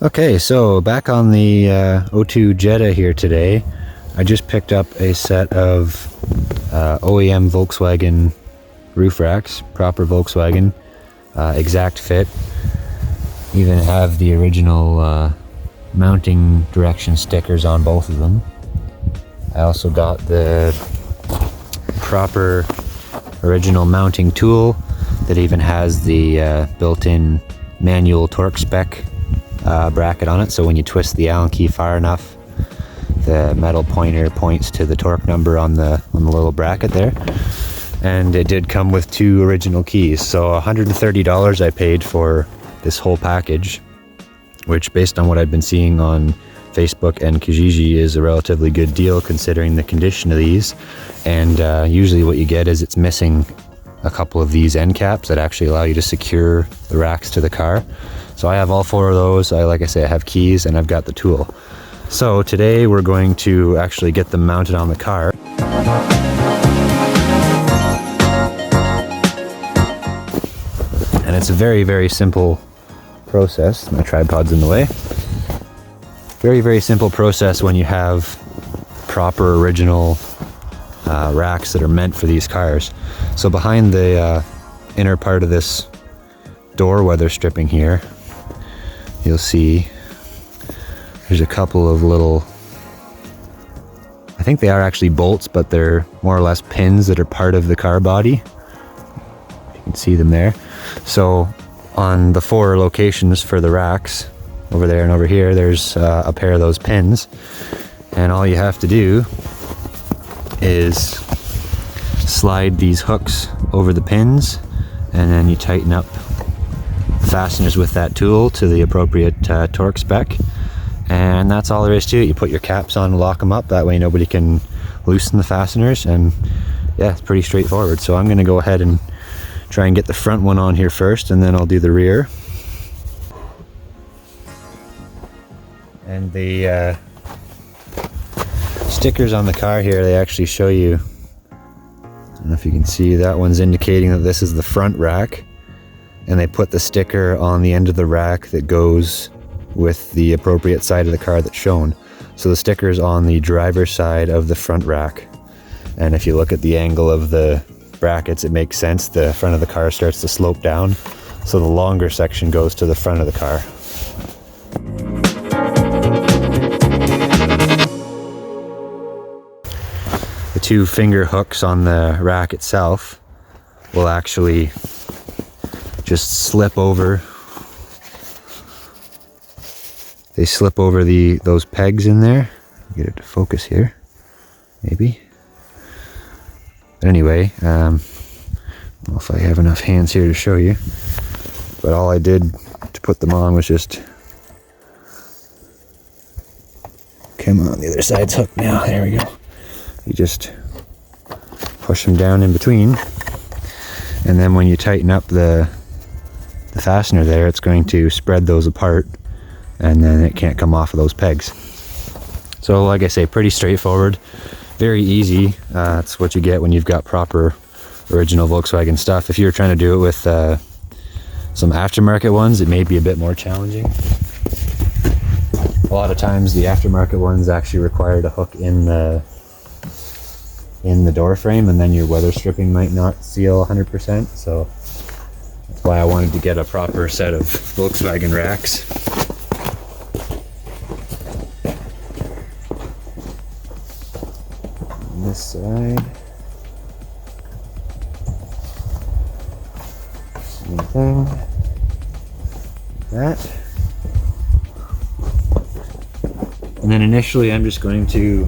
Okay, so back on the O2 Jetta here today. I just picked up a set of OEM Volkswagen roof racks, proper Volkswagen, exact fit. Even have the original mounting direction stickers on both of them. I also got the proper original mounting tool that even has the built-in manual torque spec bracket on it, so when you twist the Allen key far enough, the metal pointer points to the torque number on the little bracket there. And it did come with two original keys, so $130 I paid for this whole package, which based on what I've been seeing on Facebook and Kijiji is a relatively good deal considering the condition of these. And usually what you get is it's missing a couple of these end caps that actually allow you to secure the racks to the car. So I have all four of those. Like I say, I have keys and I've got the tool. So today we're going to actually get them mounted on the car. And it's a very, very simple process. My tripod's in the way. Very, very simple process when you have proper original racks that are meant for these cars. So behind the inner part of this door weather stripping here, you'll see there's a couple of little, I think they are actually bolts, but they're more or less pins that are part of the car body. You can see them there. So on the four locations for the racks, over there and over here, there's a pair of those pins. And all you have to do is slide these hooks over the pins, and then you tighten up the fasteners with that tool to the appropriate torque spec. And that's all there is to it. You put your caps on and lock them up. That way nobody can loosen the fasteners. And yeah, it's pretty straightforward. So I'm going to go ahead and try and get the front one on here first, and then I'll do the rear. And the stickers on the car here, they actually show you, I don't know if you can see, that one's indicating that this is the front rack. And they put the sticker on the end of the rack that goes with the appropriate side of the car that's shown. So the sticker's on the driver's side of the front rack. And if you look at the angle of the brackets, it makes sense. The front of the car starts to slope down, so the longer section goes to the front of the car. The two finger hooks on the rack itself will actually just slip over. They slip over those pegs in there. Get it to focus here, maybe. But anyway, I don't know if I have enough hands here to show you. But all I did to put them on was just come on, the other side's hooked now. There we go. You just push them down in between, and then when you tighten up the fastener there, it's going to spread those apart, and then it can't come off of those pegs. So like I say, pretty straightforward, very easy. That's what you get when you've got proper original Volkswagen stuff. If you're trying to do it with some aftermarket ones, it may be a bit more challenging. A lot of times the aftermarket ones actually require to hook in the door frame, and then your weather stripping might not seal 100%. So that's why I wanted to get a proper set of Volkswagen racks. On this side, same thing, like that. And then initially I'm just going to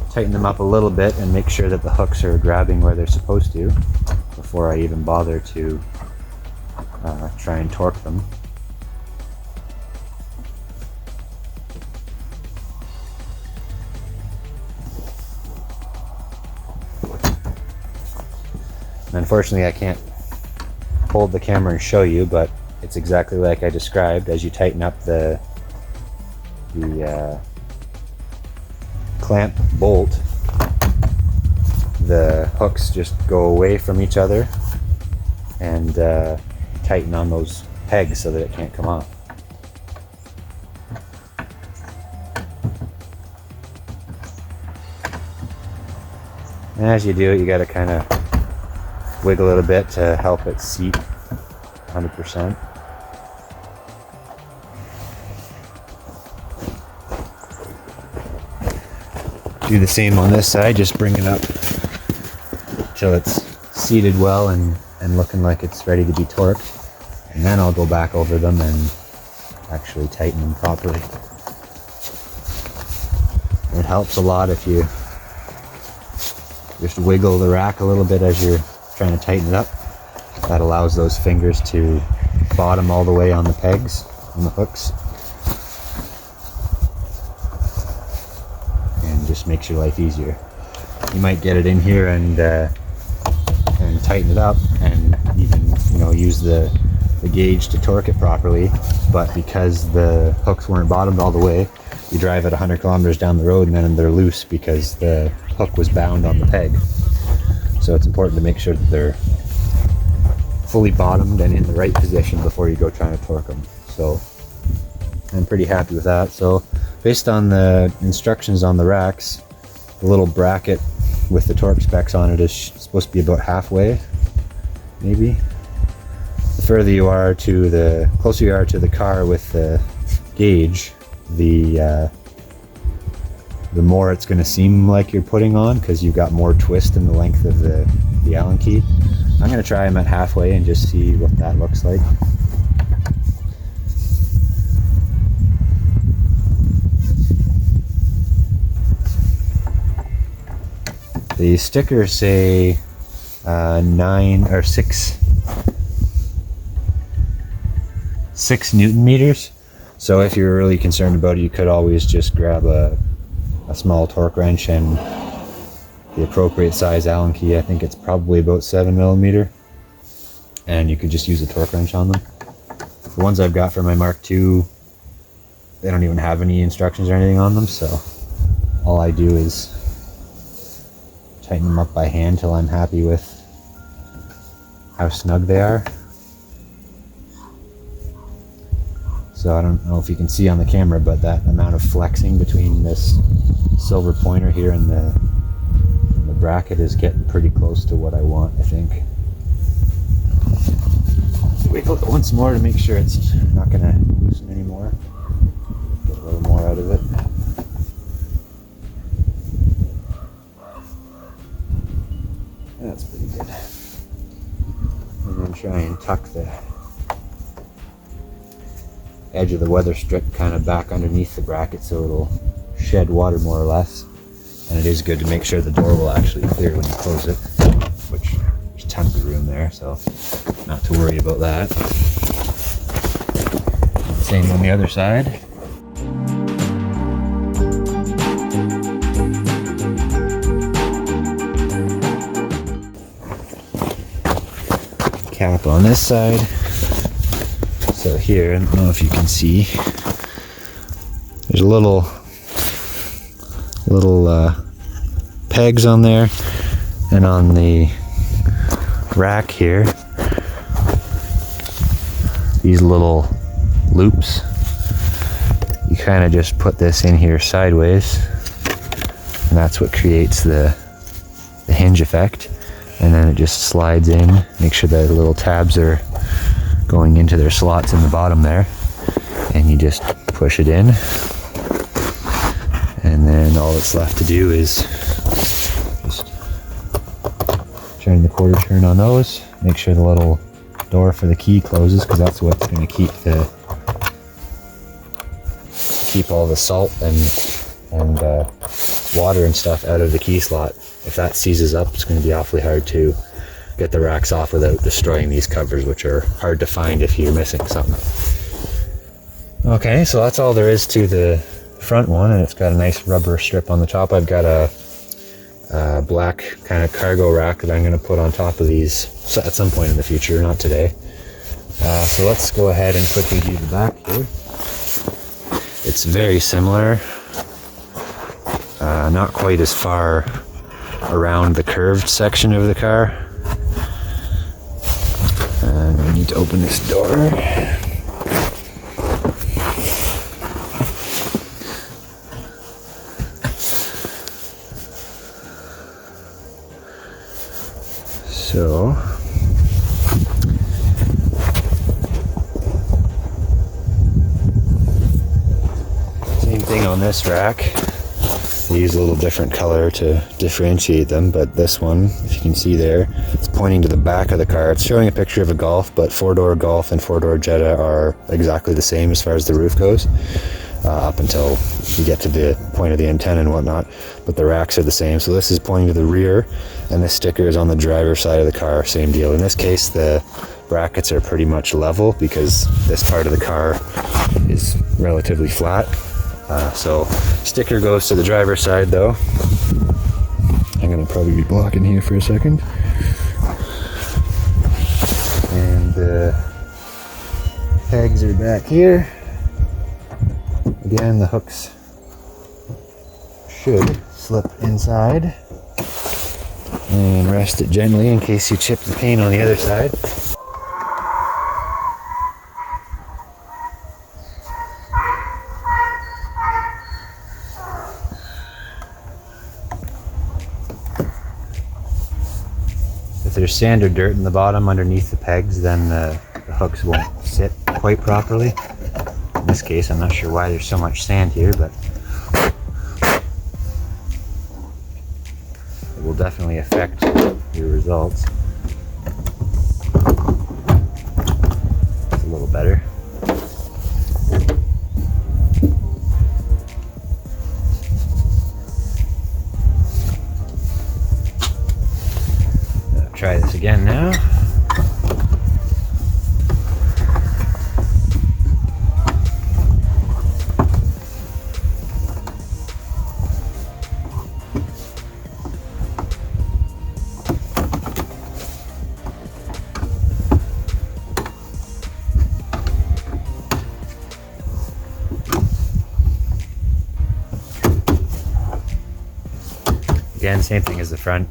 tighten them up a little bit and make sure that the hooks are grabbing where they're supposed to before I even bother to try and torque them. And unfortunately I can't hold the camera and show you, but it's exactly like I described. As you tighten up the clamp bolt, the hooks just go away from each other and tighten on those pegs so that it can't come off. And as you do it, you got to kind of wiggle it a bit to help it seat 100%. Do the same on this side, just bring it up till it's seated well and looking like it's ready to be torqued. And then I'll go back over them and actually tighten them properly. It helps a lot if you just wiggle the rack a little bit as you're trying to tighten it up. That allows those fingers to bottom all the way on the pegs, on the hooks. And just makes your life easier. You might get it in here and tighten it up and even, you know, use the gauge to torque it properly, but because the hooks weren't bottomed all the way, you drive at 100 kilometers down the road and then they're loose because the hook was bound on the peg. So it's important to make sure that they're fully bottomed and in the right position before you go trying to torque them. So I'm pretty happy with that. So based on the instructions on the racks, the little bracket with the torque specs on it is supposed to be about halfway, maybe. The further you are to the closer you are to the car with the gauge, the more it's going to seem like you're putting on, because you've got more twist in the length of the Allen key. I'm going to try them at halfway and just see what that looks like. The stickers say 9 or 6 Newton meters. So if you're really concerned about it, you could always just grab a small torque wrench and the appropriate size Allen key. I think it's probably about 7 millimeter, and you could just use a torque wrench on them. The ones I've got for my Mark II, they don't even have any instructions or anything on them, so all I do is tighten them up by hand till I'm happy with how snug they are. So I don't know if you can see on the camera, but that amount of flexing between this silver pointer here and the bracket is getting pretty close to what I want, I think. Wiggle it once more to make sure it's not going to loosen anymore. Get a little more out of it. That's pretty good. And then try and tuck the edge of the weather strip kind of back underneath the bracket so it'll shed water more or less. And it is good to make sure the door will actually clear when you close it, which there's tons of room there, so not to worry about that. Same on the other side. Cap on this side. So here, I don't know if you can see, there's little pegs on there, and on the rack here, these little loops. You kind of just put this in here sideways, and that's what creates the hinge effect. And then it just slides in. Make sure that the little tabs are going into their slots in the bottom there, and you just push it in, and then all that's left to do is just turn the quarter turn on those. Make sure the little door for the key closes, because that's what's going to keep all the salt and water and stuff out of the key slot. If that seizes up, it's going to be awfully hard to get the racks off without destroying these covers, which are hard to find if you're missing something. Okay, so that's all there is to the front one, and it's got a nice rubber strip on the top. I've got a black kind of cargo rack that I'm going to put on top of these at some point in the future, not today. So let's go ahead and quickly do the back here. It's very similar, not quite as far around the curved section of the car. And we need to open this door. on this rack. They use a little different color to differentiate them, but this one, if you can see there, it's pointing to the back of the car. It's showing a picture of a Golf, but 4-door Golf and 4-door Jetta are exactly the same as far as the roof goes, up until you get to the point of the antenna and whatnot, but the racks are the same. So this is pointing to the rear, and this sticker is on the driver's side of the car, same deal. In this case, the brackets are pretty much level because this part of the car is relatively flat. So sticker goes to the driver's side though. I'm gonna probably be blocking here for a second. And the pegs are back here. Again, the hooks should slip inside. And rest it gently in case you chip the paint on the other side. If there's sand or dirt in the bottom underneath the pegs, then the hooks won't sit quite properly. In this case, I'm not sure why there's so much sand here, but it will definitely affect your results. It's a little better. Try this again now. Again, same thing as the front.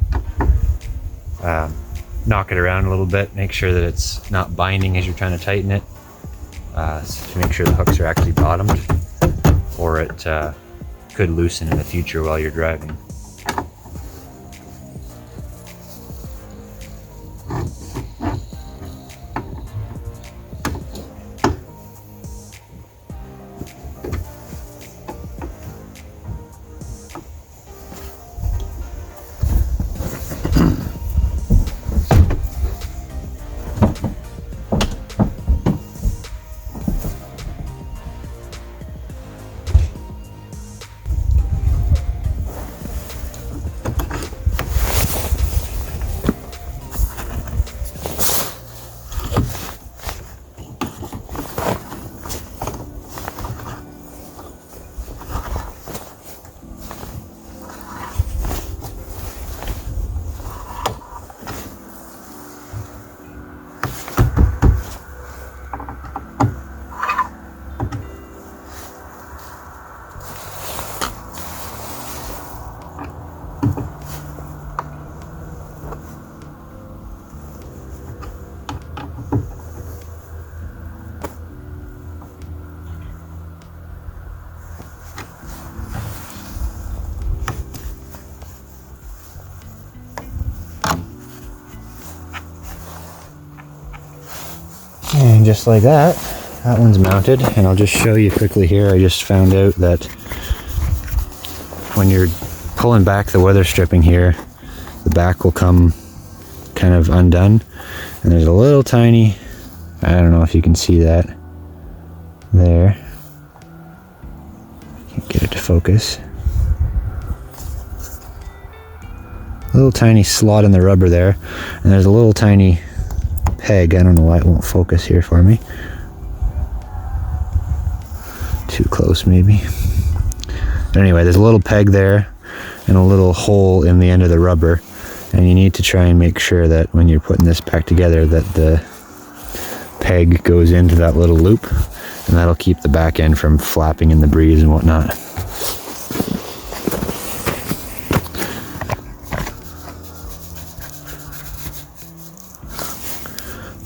Knock it around a little bit, make sure that it's not binding as you're trying to tighten it, to make sure the hooks are actually bottomed, or it could loosen in the future while you're driving. And just like that, that one's mounted. And I'll just show you quickly here. I just found out that when you're pulling back the weather stripping here, the back will come kind of undone. And there's a little tiny, I don't know if you can see that there. Can't get it to focus. A little tiny slot in the rubber there. And there's a little tiny peg. I don't know why it won't focus here for me. Too close maybe. But anyway, there's a little peg there and a little hole in the end of the rubber, and you need to try and make sure that when you're putting this back together that the peg goes into that little loop, and that'll keep the back end from flapping in the breeze and whatnot.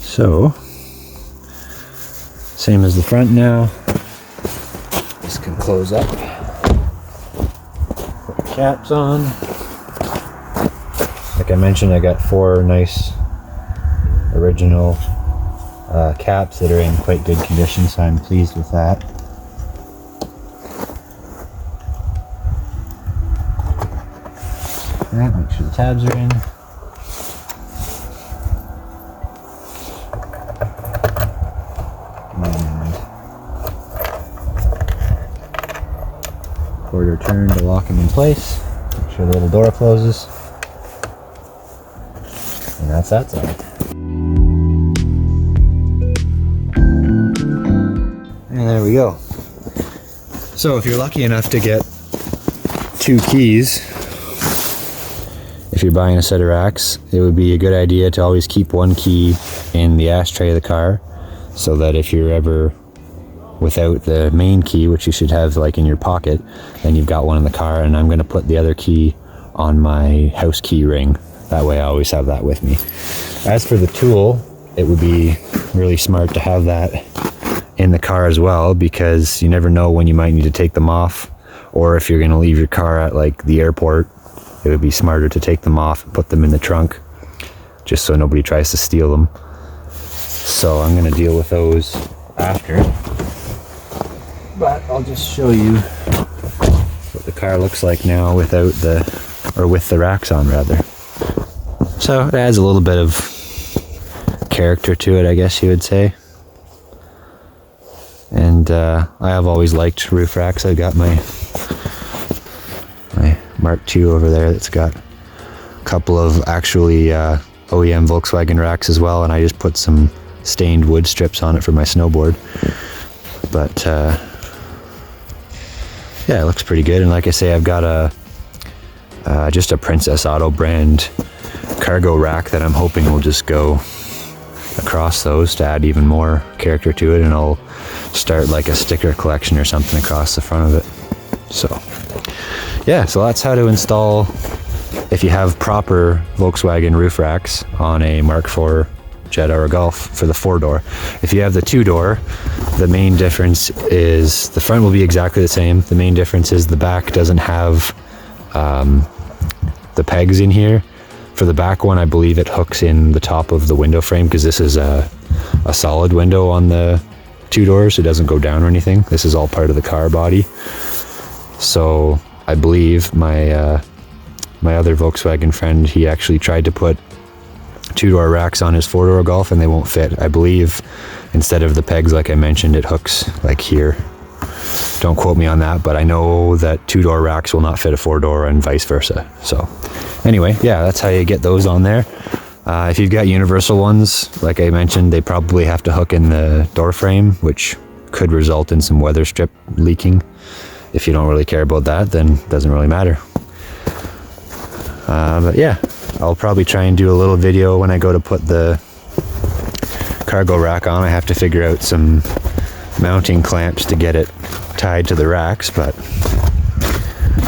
So, same as the front now. This can close up. Put the caps on. Like I mentioned, I got 4 nice original caps that are in quite good condition, so I'm pleased with that. Alright, make sure the tabs are in. And quarter turn to lock them in place. Make sure the little door closes. And that's that side. And there we go. So if you're lucky enough to get 2 keys, if you're buying a set of racks, it would be a good idea to always keep 1 key in the ashtray of the car, so that if you're ever without the main key, which you should have like in your pocket, then you've got one in the car. And I'm going to put the other key on my house key ring. That way I always have that with me. As for the tool, it would be really smart to have that in the car as well, because you never know when you might need to take them off, or if you're going to leave your car at like the airport, it would be smarter to take them off and put them in the trunk, just so nobody tries to steal them. So I'm going to deal with those after, but I'll just show you what the car looks like now without the, or with the racks on rather. So it adds a little bit of character to it, I guess you would say. And I have always liked roof racks. I've got my Mark II over there that's got a couple of actually OEM Volkswagen racks as well, and I just put some stained wood strips on it for my snowboard. But yeah, it looks pretty good. And like I say, I've got a just a Princess Auto brand cargo rack that I'm hoping will just go across those to add even more character to it, and I'll start like a sticker collection or something across the front of it. So yeah, so that's how to install, if you have proper Volkswagen roof racks on a Mk.4 Jetta or Golf for the 4-door. If you have the 2-door, the main difference is the front will be exactly the same. The main difference is the back doesn't have the pegs in here. For the back one, I believe it hooks in the top of the window frame, because this is a solid window on the 2-doors. It doesn't go down or anything. This is all part of the car body. So I believe my my other Volkswagen friend, he actually tried to put 2-door racks on his 4-door Golf and they won't fit. I believe instead of the pegs like I mentioned, it hooks like here. Don't quote me on that, but I know that 2-door racks will not fit a 4-door and vice versa. So anyway, yeah, that's how you get those on there. If you've got universal ones, like I mentioned, they probably have to hook in the door frame, which could result in some weather strip leaking. If you don't really care about that, then it doesn't really matter. But yeah, I'll probably try and do a little video when I go to put the cargo rack on. I have to figure out some mounting clamps to get it tied to the racks, but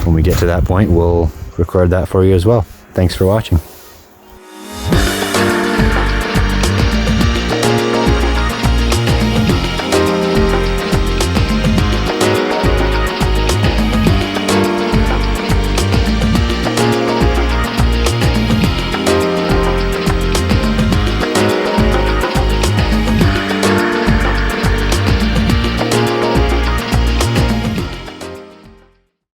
when we get to that point, we'll record that for you as well. Thanks for watching.